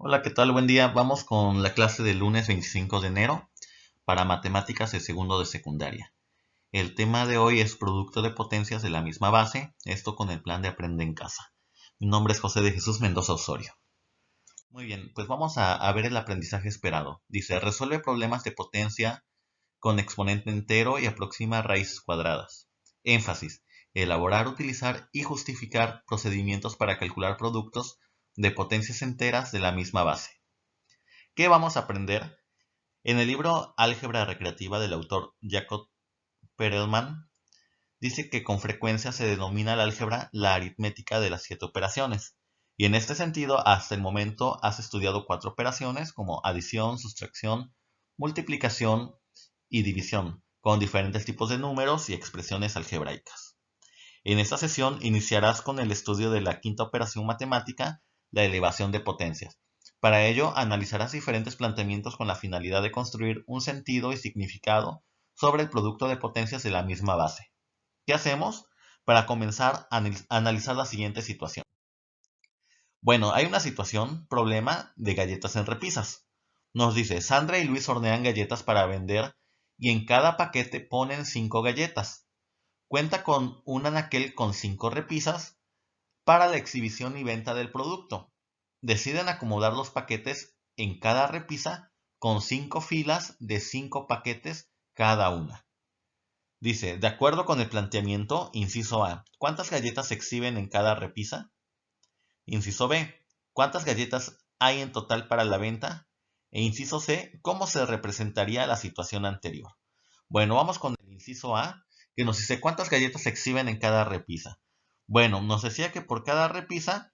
Hola, ¿qué tal? Buen día. Vamos con la clase del lunes 25 de enero para matemáticas de segundo de secundaria. El tema de hoy es producto de potencias de la misma base, esto con el plan de Aprende en Casa. Mi nombre es José de Jesús Mendoza Osorio. Muy bien, pues vamos a ver el aprendizaje esperado. Dice, resuelve problemas de potencia con exponente entero y aproxima raíces cuadradas. Énfasis, elaborar, utilizar y justificar procedimientos para calcular productos de potencias enteras de la misma base. ¿Qué vamos a aprender? En el libro Álgebra Recreativa del autor Jacob Perelman, dice que con frecuencia se denomina la álgebra la aritmética de las 7 operaciones. Y en este sentido, hasta el momento has estudiado 4 operaciones como adición, sustracción, multiplicación y división, con diferentes tipos de números y expresiones algebraicas. En esta sesión iniciarás con el estudio de la quinta operación matemática, la elevación de potencias. Para ello, analizarás diferentes planteamientos con la finalidad de construir un sentido y significado sobre el producto de potencias de la misma base. ¿Qué hacemos? Para comenzar a analizar la siguiente situación. Bueno, hay una situación, problema de galletas en repisas. Nos dice, Sandra y Luis hornean galletas para vender y en cada paquete ponen 5 galletas. Cuenta con un anaquel con 5 repisas para la exhibición y venta del producto. Deciden acomodar los paquetes en cada repisa con 5 filas de 5 paquetes cada una. Dice, de acuerdo con el planteamiento, inciso A, ¿cuántas galletas se exhiben en cada repisa? Inciso B, ¿cuántas galletas hay en total para la venta? E inciso C, ¿cómo se representaría la situación anterior? Bueno, vamos con el inciso A, que nos dice cuántas galletas se exhiben en cada repisa. Bueno, nos decía que por cada repisa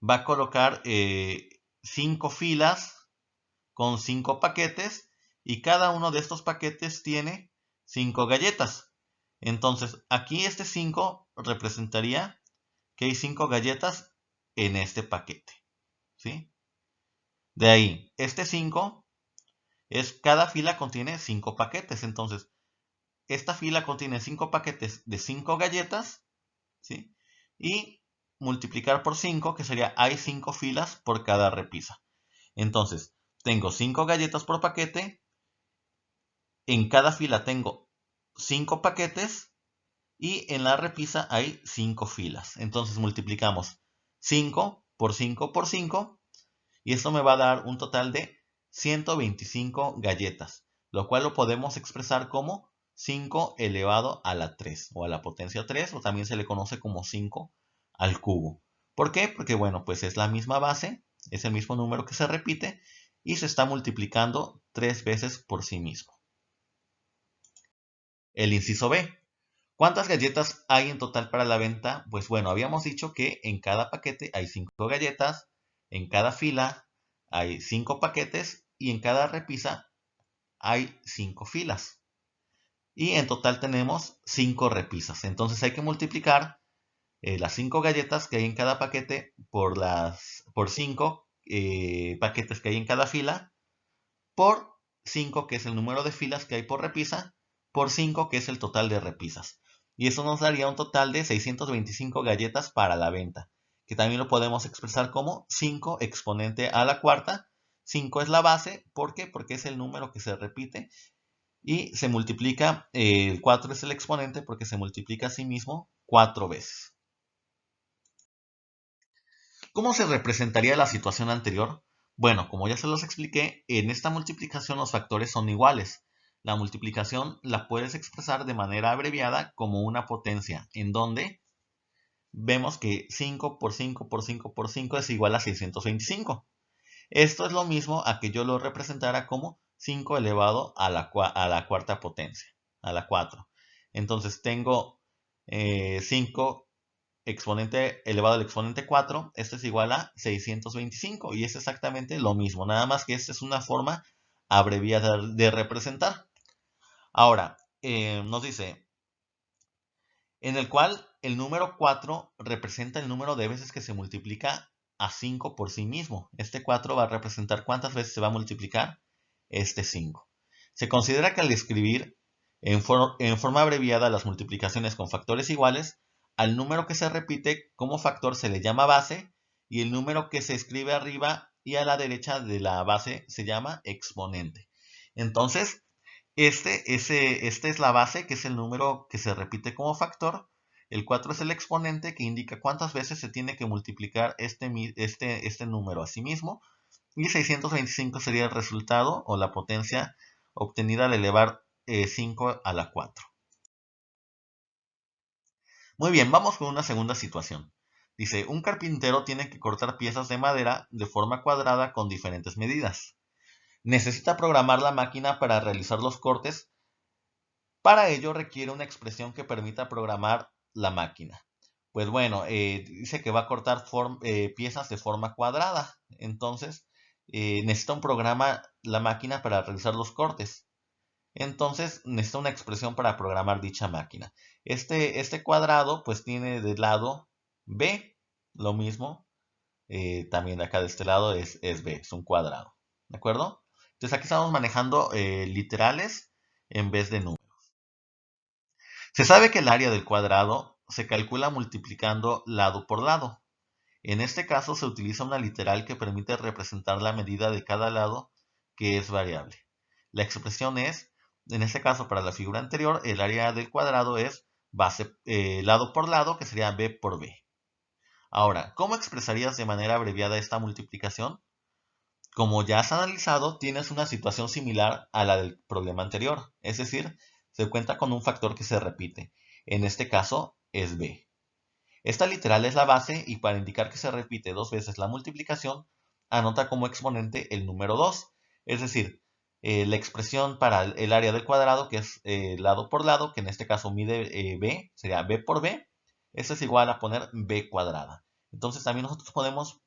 va a colocar 5 filas con 5 paquetes y cada uno de estos paquetes tiene 5 galletas. Entonces, aquí este 5 representaría que hay 5 galletas en este paquete, ¿sí? De ahí, este 5 es cada fila contiene 5 paquetes. Entonces, esta fila contiene 5 paquetes de 5 galletas, ¿sí? Y multiplicar por 5, que sería hay 5 filas por cada repisa. Entonces, tengo 5 galletas por paquete, en cada fila tengo 5 paquetes y en la repisa hay 5 filas. Entonces multiplicamos 5 por 5 por 5 y esto me va a dar un total de 125 galletas, lo cual lo podemos expresar como 5 elevado a la 3 o a la potencia 3, o también se le conoce como 5 al cubo. ¿Por qué? Porque bueno, pues es la misma base, es el mismo número que se repite y se está multiplicando 3 veces por sí mismo. El inciso B. ¿Cuántas galletas hay en total para la venta? Pues bueno, habíamos dicho que en cada paquete hay 5 galletas, en cada fila hay 5 paquetes y en cada repisa hay 5 filas. Y en total tenemos 5 repisas. Entonces hay que multiplicar las 5 galletas que hay en cada paquete por 5 paquetes que hay en cada fila, por 5 que es el número de filas que hay por repisa, por 5 que es el total de repisas. Y eso nos daría un total de 625 galletas para la venta, que también lo podemos expresar como 5 exponente a la cuarta. 5 es la base, ¿por qué? Porque es el número que se repite y se multiplica, el 4 es el exponente porque se multiplica a sí mismo 4 veces. ¿Cómo se representaría la situación anterior? Bueno, como ya se los expliqué, en esta multiplicación los factores son iguales. La multiplicación la puedes expresar de manera abreviada como una potencia, en donde vemos que 5 por 5 por 5 por 5 es igual a 625. Esto es lo mismo a que yo lo representara como 5 elevado a la cuarta potencia, a la 4. Entonces tengo 5 exponente elevado al exponente 4, esto es igual a 625 y es exactamente lo mismo, nada más que esta es una forma abreviada de representar. Ahora, nos dice, en el cual el número 4 representa el número de veces que se multiplica a 5 por sí mismo. Este 4 va a representar cuántas veces se va a multiplicar este 5. Se considera que al escribir en forma abreviada las multiplicaciones con factores iguales, al número que se repite como factor se le llama base y el número que se escribe arriba y a la derecha de la base se llama exponente. Entonces, esta es la base, que es el número que se repite como factor. El 4 es el exponente, que indica cuántas veces se tiene que multiplicar este número a sí mismo. Y 625 sería el resultado o la potencia obtenida al elevar 5 a la 4. Muy bien, vamos con una segunda situación. Dice, un carpintero tiene que cortar piezas de madera de forma cuadrada con diferentes medidas. Necesita programar la máquina para realizar los cortes. Para ello requiere una expresión que permita programar la máquina. Pues bueno, dice que va a cortar piezas de forma cuadrada. Entonces, necesita un programa la máquina para realizar los cortes. Entonces, necesita una expresión para programar dicha máquina. Este cuadrado, pues tiene del lado B, lo mismo. También de acá de este lado es B, es un cuadrado. ¿De acuerdo? Entonces, aquí estamos manejando literales en vez de números. Se sabe que el área del cuadrado se calcula multiplicando lado por lado. En este caso se utiliza una literal que permite representar la medida de cada lado, que es variable. La expresión es, en este caso para la figura anterior, el área del cuadrado es lado por lado, que sería b por b. Ahora, ¿cómo expresarías de manera abreviada esta multiplicación? Como ya has analizado, tienes una situación similar a la del problema anterior, es decir, se cuenta con un factor que se repite. En este caso es b. Esta literal es la base y para indicar que se repite dos veces la multiplicación, anota como exponente el número 2. Es decir, la expresión para el área del cuadrado, que es lado por lado, que en este caso mide b, sería b por b. Eso es igual a poner b cuadrada. Entonces también nosotros podemos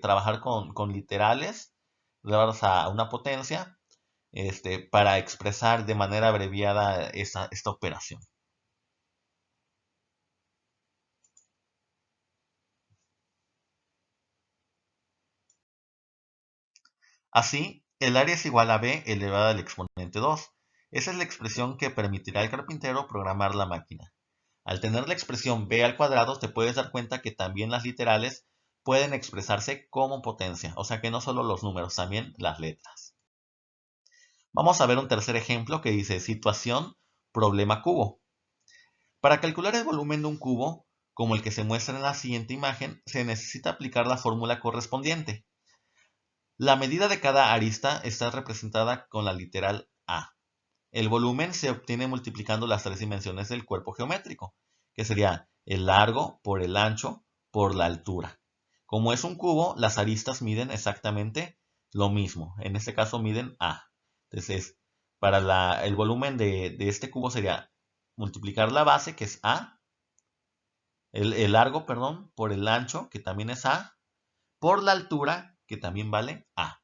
trabajar con literales llevados a una potencia para expresar de manera abreviada esta operación. Así, el área es igual a b elevada al exponente 2. Esa es la expresión que permitirá al carpintero programar la máquina. Al tener la expresión b al cuadrado, te puedes dar cuenta que también las literales pueden expresarse como potencia, o sea que no solo los números, también las letras. Vamos a ver un tercer ejemplo que dice situación, problema cubo. Para calcular el volumen de un cubo, como el que se muestra en la siguiente imagen, se necesita aplicar la fórmula correspondiente. La medida de cada arista está representada con la literal A. El volumen se obtiene multiplicando las tres dimensiones del cuerpo geométrico, que sería el largo por el ancho por la altura. Como es un cubo, las aristas miden exactamente lo mismo. En este caso miden A. Entonces, para el volumen de este cubo sería multiplicar la base, que es A, el largo, perdón, por el ancho, que también es A, por la altura, que también vale A.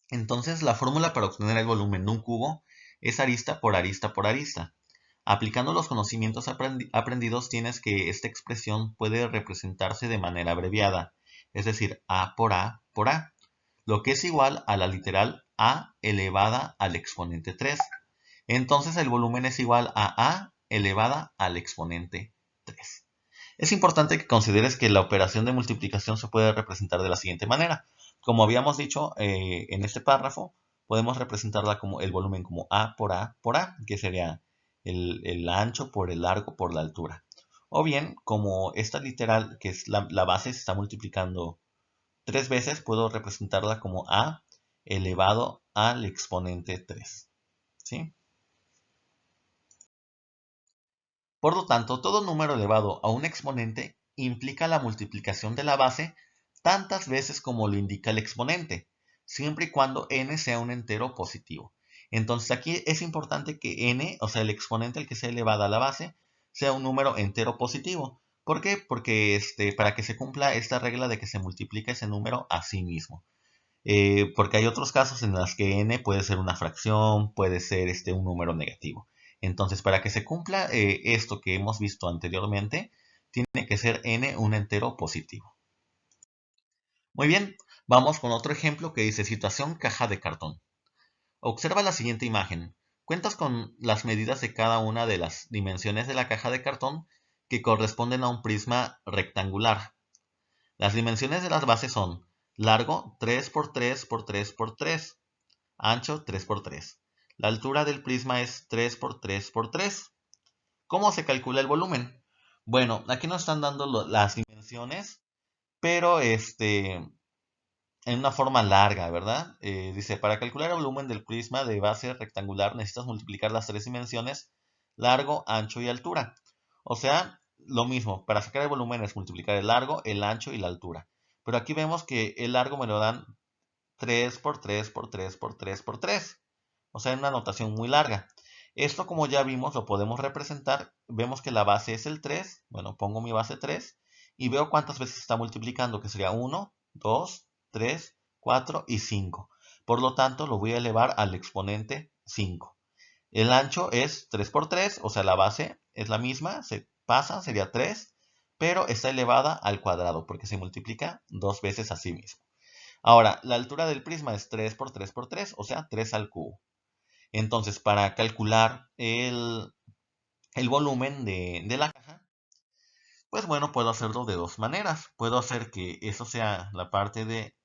Entonces, la fórmula para obtener el volumen de un cubo es arista por arista por arista. Aplicando los conocimientos aprendidos, tienes que esta expresión puede representarse de manera abreviada, es decir, A por A por A, lo que es igual a la literal A elevada al exponente 3. Entonces, el volumen es igual a elevada al exponente 3. Es importante que consideres que la operación de multiplicación se puede representar de la siguiente manera. Como habíamos dicho en este párrafo, podemos representarla como el volumen como A por A por A, que sería el ancho por el largo por la altura. O bien, como esta literal, que es la base, se está multiplicando 3 veces, puedo representarla como A elevado al exponente 3. ¿Sí? Por lo tanto, todo número elevado a un exponente implica la multiplicación de la base tantas veces como lo indica el exponente, siempre y cuando n sea un entero positivo. Entonces aquí es importante que n, o sea el exponente al que sea elevada a la base, sea un número entero positivo. ¿Por qué? Porque para que se cumpla esta regla de que se multiplica ese número a sí mismo. Porque hay otros casos en los que n puede ser una fracción, puede ser un número negativo. Entonces, para que se cumpla esto que hemos visto anteriormente, tiene que ser n un entero positivo. Muy bien, vamos con otro ejemplo que dice situación caja de cartón. Observa la siguiente imagen. Cuentas con las medidas de cada una de las dimensiones de la caja de cartón que corresponden a un prisma rectangular. Las dimensiones de las bases son Largo 3 por 3 por 3 por 3. Ancho 3 por 3. La altura del prisma es 3 por 3 por 3. ¿Cómo se calcula el volumen? Bueno, aquí nos están dando las dimensiones, pero en una forma larga, ¿verdad? Dice, para calcular el volumen del prisma de base rectangular necesitas multiplicar las tres dimensiones, largo, ancho y altura. O sea, lo mismo, para sacar el volumen es multiplicar el largo, el ancho y la altura. Pero aquí vemos que el largo me lo dan 3 por 3 por 3 por 3 por 3. O sea, en una notación muy larga. Esto, como ya vimos, lo podemos representar. Vemos que la base es el 3. Bueno, pongo mi base 3 y veo cuántas veces está multiplicando, que sería 1, 2, 3, 4 y 5. Por lo tanto, lo voy a elevar al exponente 5. El ancho es 3 por 3, o sea, la base es la misma, se pasa, sería 3, pero está elevada al cuadrado porque se multiplica dos veces a sí mismo. Ahora, la altura del prisma es 3 por 3 por 3, o sea, 3 al cubo. Entonces, para calcular el volumen de la caja, pues bueno, puedo hacerlo de dos maneras. Puedo hacer que eso sea la parte de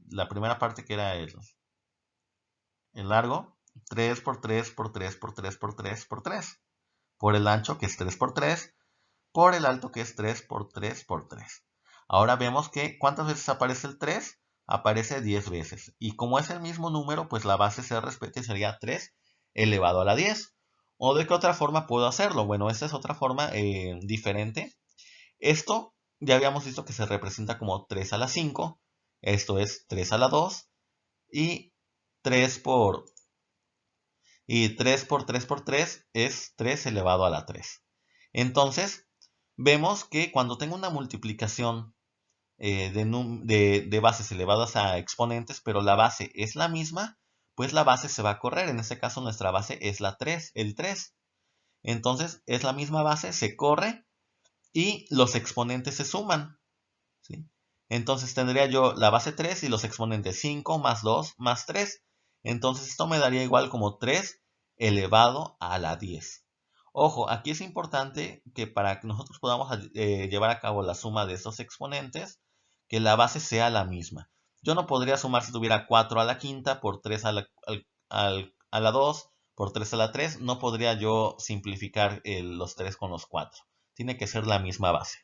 la primera parte, que era el largo, 3 por 3 por 3 por 3 por 3 por 3, por el ancho, que es 3 por 3, por el alto, que es 3 por 3 por 3. Ahora vemos que ¿cuántas veces aparece el 3? Aparece 10 veces. Y como es el mismo número, pues la base se respeta y sería 3 elevado a la 10. ¿O de qué otra forma puedo hacerlo? Bueno, esta es otra forma diferente. Esto ya habíamos visto que se representa como 3 a la 5. Esto es 3 a la 2. Y 3 por, y 3 por 3 por 3 es 3 elevado a la 3. Entonces, vemos que cuando tengo una multiplicación de bases elevadas a exponentes, pero la base es la misma, pues la base se va a correr. En este caso nuestra base es la 3, el 3. Entonces es la misma base, se corre y los exponentes se suman, ¿sí? Entonces tendría yo la base 3 y los exponentes 5 más 2 más 3. Entonces esto me daría igual como 3 elevado a la 10. Ojo, aquí es importante que para que nosotros podamos llevar a cabo la suma de estos exponentes, que la base sea la misma. Yo no podría sumar si tuviera 4 a la quinta por 3 a la 2 por 3 a la 3. No podría yo simplificar los 3 con los 4. Tiene que ser la misma base.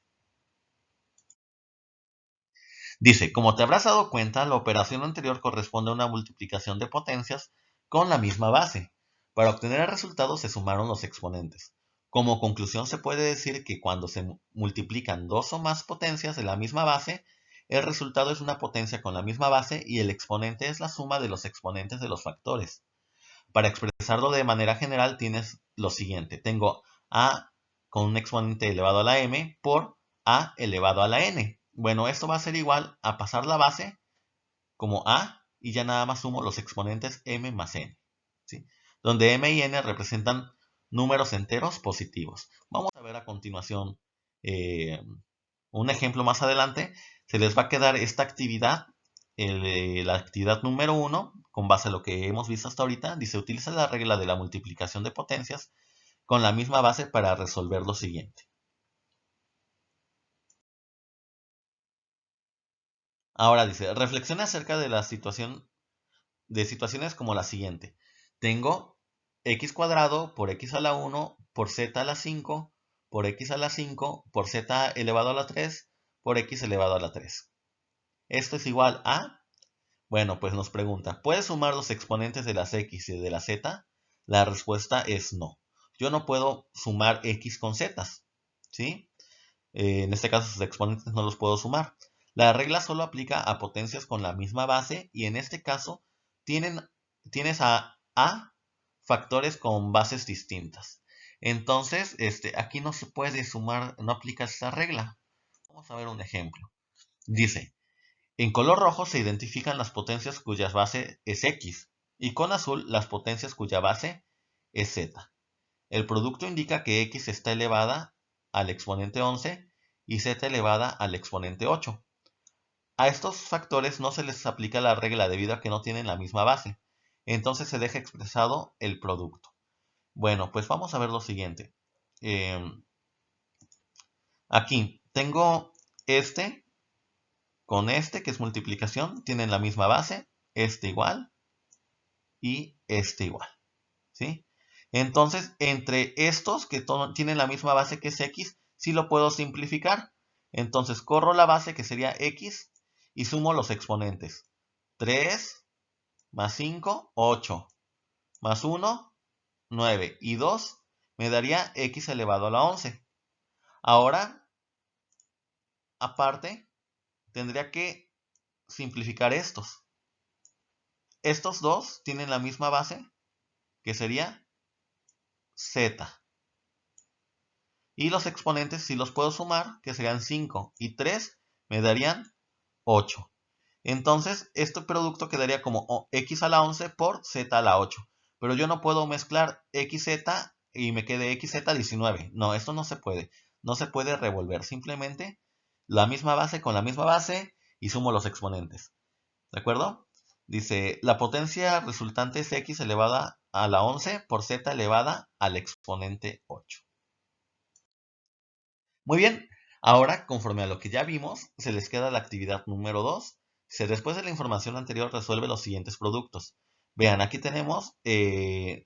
Dice, como te habrás dado cuenta, la operación anterior corresponde a una multiplicación de potencias con la misma base. Para obtener el resultado se sumaron los exponentes. Como conclusión se puede decir que cuando se multiplican dos o más potencias de la misma base, el resultado es una potencia con la misma base y el exponente es la suma de los exponentes de los factores. Para expresarlo de manera general tienes lo siguiente. Tengo a con un exponente elevado a la m por a elevado a la n. Bueno, esto va a ser igual a pasar la base como a y ya nada más sumo los exponentes m más n, ¿sí? Donde m y n representan números enteros positivos. Vamos a ver a continuación un ejemplo más adelante. Se les va a quedar esta actividad, la actividad número 1, con base a lo que hemos visto hasta ahorita. Dice, utiliza la regla de la multiplicación de potencias con la misma base para resolver lo siguiente. Ahora dice, reflexiona acerca de la situaciones como la siguiente. Tengo x cuadrado por x a la 1 por z a la 5 por x a la 5 por z elevado a la 3 por x elevado a la 3. Esto es igual a, bueno, pues nos pregunta, ¿puedes sumar los exponentes de las x y de la z? La respuesta es no. Yo no puedo sumar x con z, ¿sí? En este caso sus exponentes no los puedo sumar. La regla solo aplica a potencias con la misma base y en este caso tienes a factores con bases distintas. Entonces, aquí no se puede sumar, no aplica esta regla. Vamos a ver un ejemplo. Dice, en color rojo se identifican las potencias cuya base es x y con azul las potencias cuya base es z. El producto indica que x está elevada al exponente 11 y z elevada al exponente 8. A estos factores no se les aplica la regla debido a que no tienen la misma base. Entonces se deja expresado el producto. Bueno, pues vamos a ver lo siguiente. Aquí tengo este con este, que es multiplicación, tienen la misma base, este igual y este igual, ¿sí? Entonces, entre estos que tienen la misma base que es x, sí lo puedo simplificar. Entonces, corro la base, que sería x, y sumo los exponentes. 3 más 5, 8, más 1, 9, y 2 me daría x elevado a la 11. Ahora, aparte, tendría que simplificar estos. Estos dos tienen la misma base, que sería z. Y los exponentes sí los puedo sumar, que serían 5 y 3 me darían 8. Entonces, este producto quedaría como x a la 11 por z a la 8. Pero yo no puedo mezclar xz y me quede xz 19. No, esto no se puede. No se puede revolver. Simplemente la misma base con la misma base y sumo los exponentes. ¿De acuerdo? Dice, la potencia resultante es x elevada a la 11 por z elevada al exponente 8. Muy bien, ahora conforme a lo que ya vimos, se les queda la actividad número 2. Después de la información anterior resuelve los siguientes productos. Vean, aquí tenemos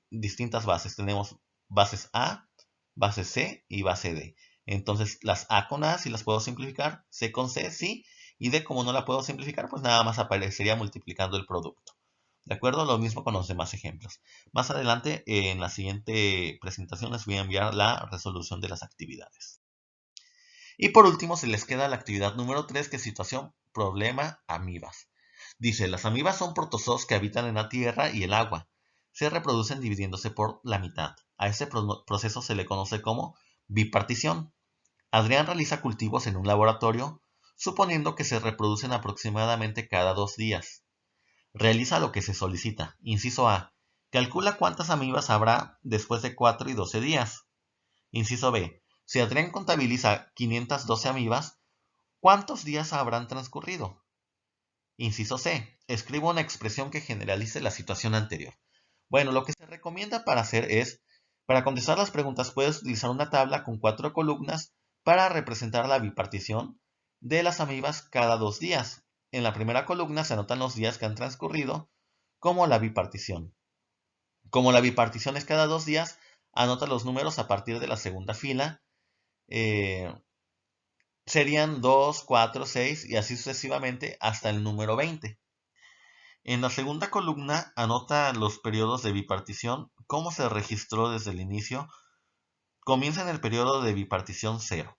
distintas bases. Tenemos bases A, base C y base D. Entonces, las A con A sí las puedo simplificar, C con C sí, y D como no la puedo simplificar, pues nada más aparecería multiplicando el producto. ¿De acuerdo? Lo mismo con los demás ejemplos. Más adelante, en la siguiente presentación, les voy a enviar la resolución de las actividades. Y por último se les queda la actividad número 3, que es situación, problema, amibas. Dice, las amibas son protozoos que habitan en la tierra y el agua. Se reproducen dividiéndose por la mitad. A este proceso se le conoce como bipartición. Adrián realiza cultivos en un laboratorio, suponiendo que se reproducen aproximadamente cada 2 días. Realiza lo que se solicita. Inciso A. Calcula cuántas amibas habrá después de 4 y 12 días. Inciso B. Si Adrián contabiliza 512 amibas, ¿cuántos días habrán transcurrido? Inciso C. Escriba una expresión que generalice la situación anterior. Bueno, lo que se recomienda para hacer es, para contestar las preguntas, puedes utilizar una tabla con 4 columnas para representar la bipartición de las amibas cada 2 días. En la primera columna se anotan los días que han transcurrido como la bipartición. Como la bipartición es cada 2 días, anota los números a partir de la segunda fila. Serían 2, 4, 6 y así sucesivamente hasta el número 20. En la segunda columna anota los periodos de bipartición, cómo se registró desde el inicio. Comienza en el periodo de bipartición 0.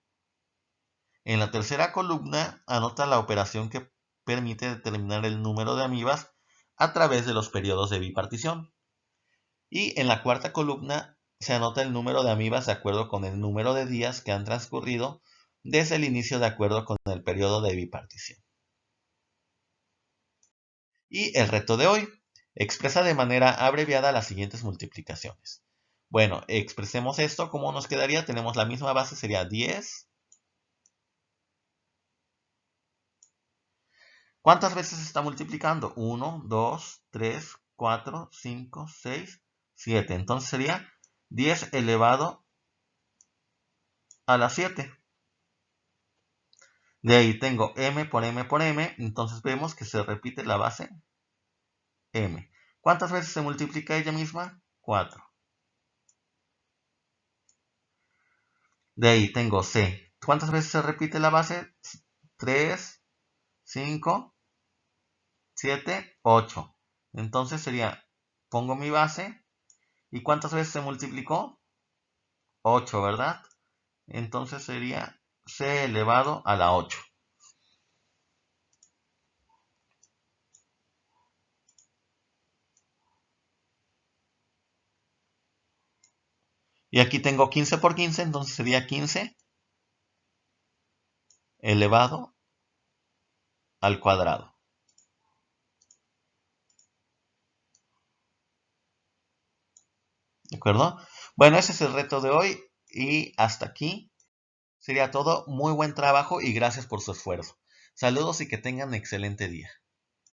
En la tercera columna anota la operación que permite determinar el número de amibas a través de los periodos de bipartición. Y en la cuarta columna se anota el número de amibas de acuerdo con el número de días que han transcurrido desde el inicio de acuerdo con el periodo de bipartición. Y el reto de hoy, expresa de manera abreviada las siguientes multiplicaciones. Bueno, expresemos esto, ¿cómo nos quedaría? Tenemos la misma base, sería 10. ¿Cuántas veces se está multiplicando? 1, 2, 3, 4, 5, 6, 7. Entonces sería 10 elevado a la 7. De ahí tengo m por m por m, entonces vemos que se repite la base m. ¿Cuántas veces se multiplica ella misma? 4. De ahí tengo c. ¿Cuántas veces se repite la base? 3, 5, 7, 8. Entonces sería, pongo mi base, ¿y cuántas veces se multiplicó? 8, ¿verdad? Entonces sería c elevado a la 8. Y aquí tengo 15 por 15, entonces sería 15 elevado al cuadrado. ¿De acuerdo? Bueno, ese es el reto de hoy y hasta aquí sería todo. Muy buen trabajo y gracias por su esfuerzo. Saludos y que tengan un excelente día.